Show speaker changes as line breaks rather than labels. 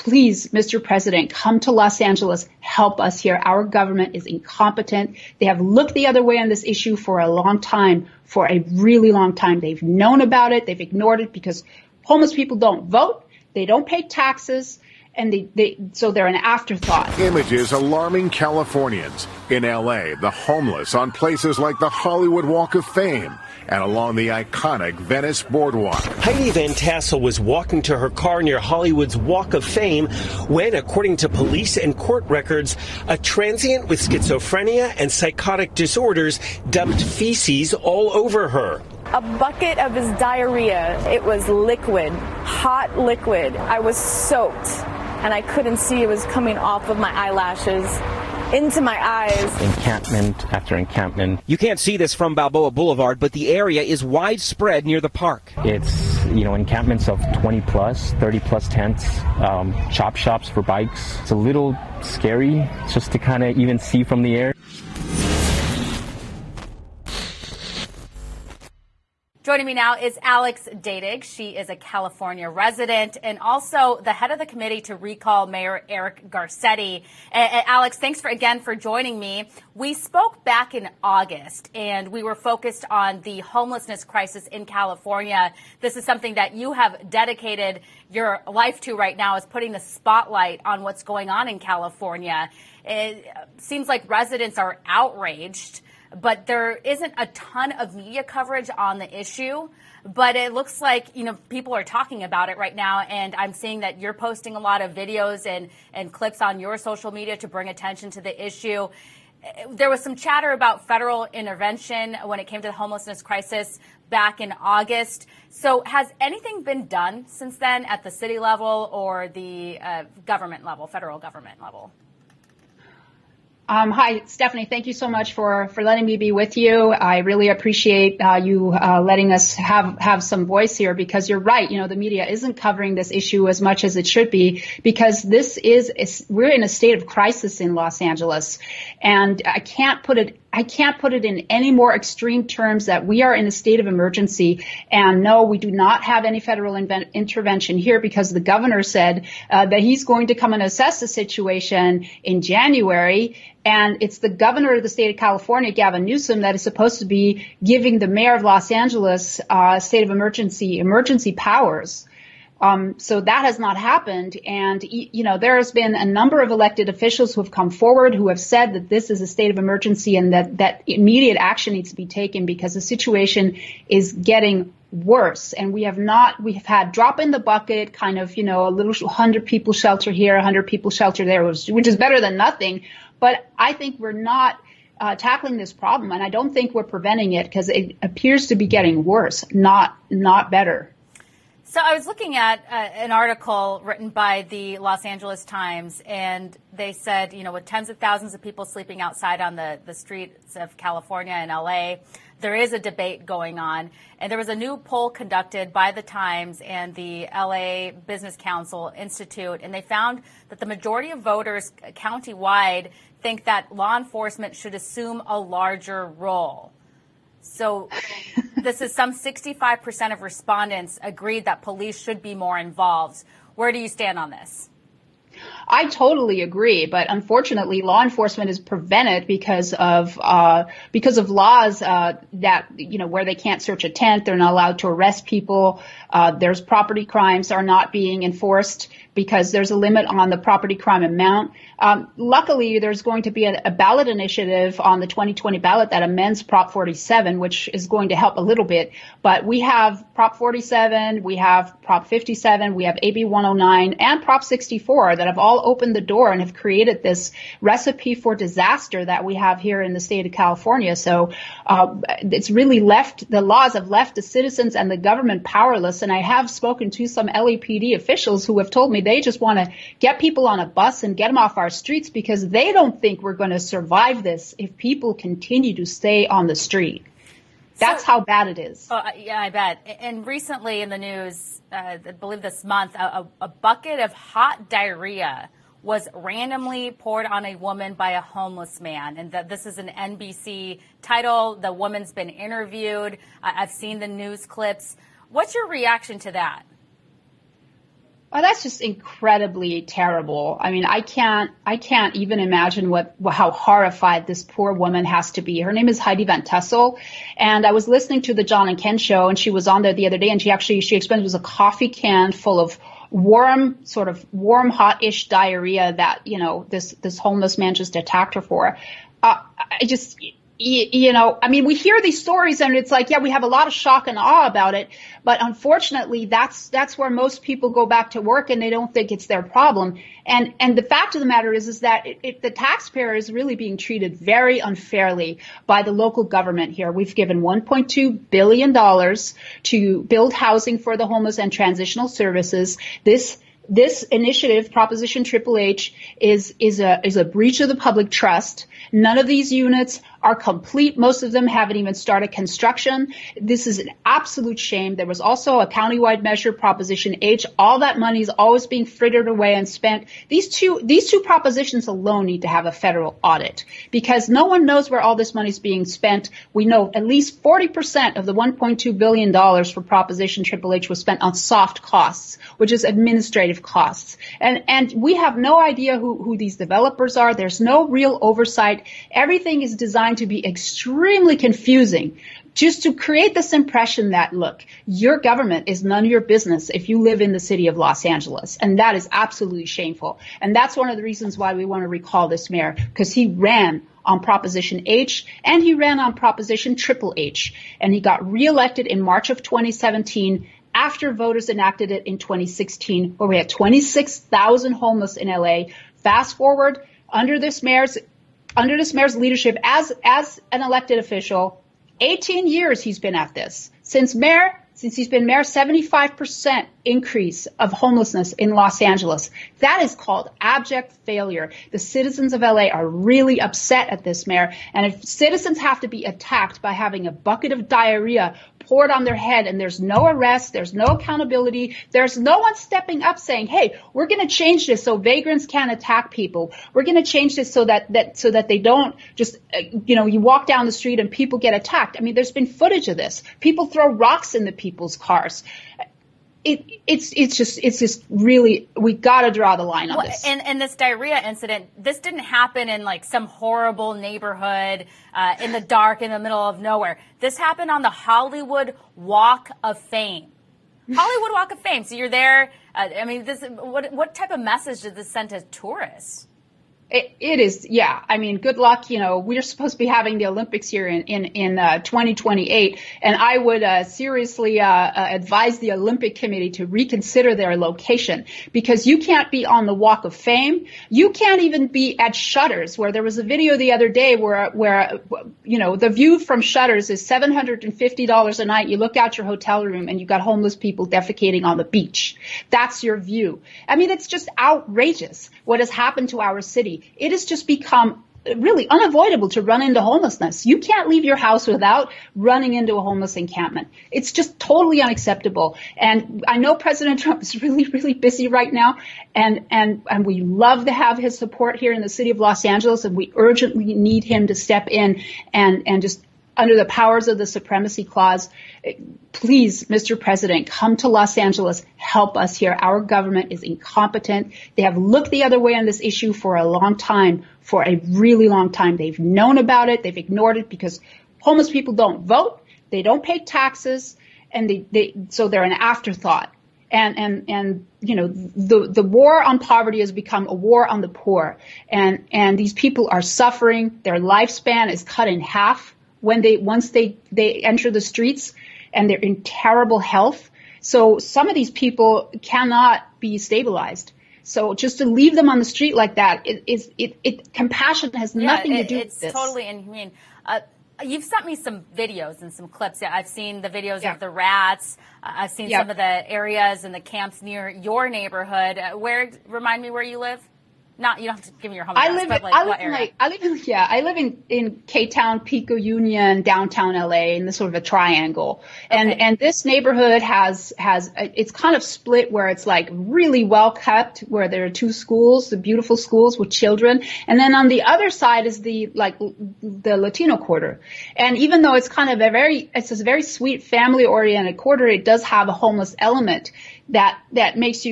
please, Mr. President, come to Los Angeles. Help us here. Our government is incompetent. They have looked the other way on this issue for a long time, for a really long time. They've known about it. They've ignored it because homeless people don't vote. They don't pay taxes. And so they're an afterthought.
Images alarming Californians. In L.A., the homeless on places like the Hollywood Walk of Fame and along the iconic Venice Boardwalk.
Heidi Van Tassel was walking to her car near Hollywood's Walk of Fame when, according to police and court records, a transient with schizophrenia and psychotic disorders dumped feces all over her.
A bucket of his diarrhea. It was liquid, hot liquid. I was soaked, and I couldn't see. It was coming off of my eyelashes into my eyes.
Encampment after encampment.
You can't see this from Balboa Boulevard, but the area is widespread near the park.
It's, encampments of 20 plus, 30 plus tents, chop shops for bikes. It's a little scary just to kind of even see from the air.
Joining me now is Alex Dadig. She is a California resident and also the head of the committee to recall Mayor Eric Garcetti. Alex, thanks again for joining me. We spoke back in August, and we were focused on the homelessness crisis in California. This is something that you have dedicated your life to right now, is putting the spotlight on what's going on in California. It seems like residents are outraged, but there isn't a ton of media coverage on the issue. But it looks like, people are talking about it right now. And I'm seeing that you're posting a lot of videos and clips on your social media to bring attention to the issue. There was some chatter about federal intervention when it came to the homelessness crisis back in August. So has anything been done since then at the city level or the government level, federal government level?
Hi, Stephanie. Thank you so much for letting me be with you. I really appreciate you letting us have some voice here, because you're right. The media isn't covering this issue as much as it should be, because we're in a state of crisis in Los Angeles, and I can't put it in any more extreme terms that we are in a state of emergency. And no, we do not have any federal intervention here, because the governor said that he's going to come and assess the situation in January. And it's the governor of the state of California, Gavin Newsom, that is supposed to be giving the mayor of Los Angeles state of emergency powers. So that has not happened. And, there has been a number of elected officials who have come forward who have said that this is a state of emergency and that immediate action needs to be taken, because the situation is getting worse. And we have had drop in the bucket, kind of, a little 100 people shelter here, 100 people shelter there, which is better than nothing. But I think we're not tackling this problem, and I don't think we're preventing it, because it appears to be getting worse, not better.
So I was looking at an article written by the Los Angeles Times, and they said, with tens of thousands of people sleeping outside on the streets of California and L.A., there is a debate going on. And there was a new poll conducted by the Times and the L.A. Business Council Institute, and they found that the majority of voters countywide think that law enforcement should assume a larger role. So this is some 65% of respondents agreed that police should be more involved. Where do you stand on this?
I totally agree, but unfortunately, law enforcement is prevented because of laws that where they can't search a tent, they're not allowed to arrest people. There's property crimes are not being enforced because there's a limit on the property crime amount. Luckily, there's going to be a ballot initiative on the 2020 ballot that amends Prop 47, which is going to help a little bit. But we have Prop 47, we have Prop 57, we have AB 109, and Prop 64 that have all opened the door and have created this recipe for disaster that we have here in the state of California. So it's really the laws have left the citizens and the government powerless. And I have spoken to some LAPD officials who have told me they just want to get people on a bus and get them off our streets, because they don't think we're going to survive this if people continue to stay on the street. That's how bad it is.
Yeah, I bet. And recently in the news, I believe this month, a bucket of hot diarrhea was randomly poured on a woman by a homeless man. And this is an NBC title. The woman's been interviewed. I've seen the news clips. What's your reaction to that?
Oh, that's just incredibly terrible. I mean, I can't even imagine how horrified this poor woman has to be. Her name is Heidi Van Tessel. And I was listening to the John and Ken show, and she was on there the other day, and she explained it was a coffee can full of warm, hot-ish diarrhea that, this homeless man just attacked her for. I mean, we hear these stories and it's like, yeah, we have a lot of shock and awe about it. But unfortunately, that's where most people go back to work and they don't think it's their problem. And the fact of the matter is that the taxpayer is really being treated very unfairly by the local government here. We've given $1.2 billion to build housing for the homeless and transitional services. This initiative, Proposition Triple H, is a breach of the public trust. None of these units are complete. Most of them haven't even started construction. This is an absolute shame. There was also a countywide measure, Proposition H. All that money is always being frittered away and spent. These two propositions alone need to have a federal audit because no one knows where all this money is being spent. We know at least 40% of the $1.2 billion for Proposition Triple H was spent on soft costs, which is administrative costs. And we have no idea who these developers are. There's no real oversight. Everything is designed to be extremely confusing just to create this impression that, look, your government is none of your business if you live in the city of Los Angeles. And that is absolutely shameful. And that's one of the reasons why we want to recall this mayor, because he ran on Proposition H and he ran on Proposition Triple H. And he got reelected in March of 2017 after voters enacted it in 2016, where we had 26,000 homeless in LA. Fast forward, under this mayor's leadership as an elected official, 18 years he's been at this. Since he's been mayor, 75% increase of homelessness in Los Angeles. That is called abject failure. The citizens of LA are really upset at this mayor. And if citizens have to be attacked by having a bucket of diarrhea poured on their head and there's no arrest, there's no accountability, there's no one stepping up saying, hey, we're going to change this so vagrants can't attack people. We're going to change this so that they don't just, you walk down the street and people get attacked. I mean, there's been footage of this. People throw rocks into people's cars. It's just really, we got to draw the line on this.
And this diarrhea incident, this didn't happen in like some horrible neighborhood in the dark in the middle of nowhere. This happened on the Hollywood Walk of Fame. Hollywood Walk of Fame. So you're there. What type of message did this send to tourists?
It is, yeah. I mean, good luck. We're supposed to be having the Olympics here in 2028, and I would seriously advise the Olympic Committee to reconsider their location because you can't be on the Walk of Fame. You can't even be at Shutters, where there was a video the other day where the view from Shutters is $750 a night. You look out your hotel room and you got homeless people defecating on the beach. That's your view. I mean, it's just outrageous what has happened to our city. It has just become really unavoidable to run into homelessness. You can't leave your house without running into a homeless encampment. It's just totally unacceptable. And I know President Trump is really, really busy right now. And we love to have his support here in the city of Los Angeles. And we urgently need him to step in and just under the powers of the Supremacy Clause, please, Mr. President, come to Los Angeles, help us here. Our government is incompetent. They have looked the other way on this issue for a long time, for a really long time. They've known about it. They've ignored it because homeless people don't vote. They don't pay taxes, and so they're an afterthought. And the war on poverty has become a war on the poor. And these people are suffering. Their lifespan is cut in half once they enter the streets, and they're in terrible health. So some of these people cannot be stabilized. So just to leave them on the street like that, compassion has nothing to do with this.
It's totally inhumane. You've sent me some videos and some clips. I've seen the videos of the rats. I've seen some of the areas and the camps near your neighborhood. Remind me where you live? You don't have to give me your home address, what area?
I live in K-Town, Pico Union, downtown LA, in this sort of a triangle.
Okay.
And this neighborhood has it's kind of split where it's like really well kept, where there are two schools, the beautiful schools with children. And then on the other side is the Latino quarter. And even though it's kind of it's a very sweet family oriented quarter, it does have a homeless element that makes you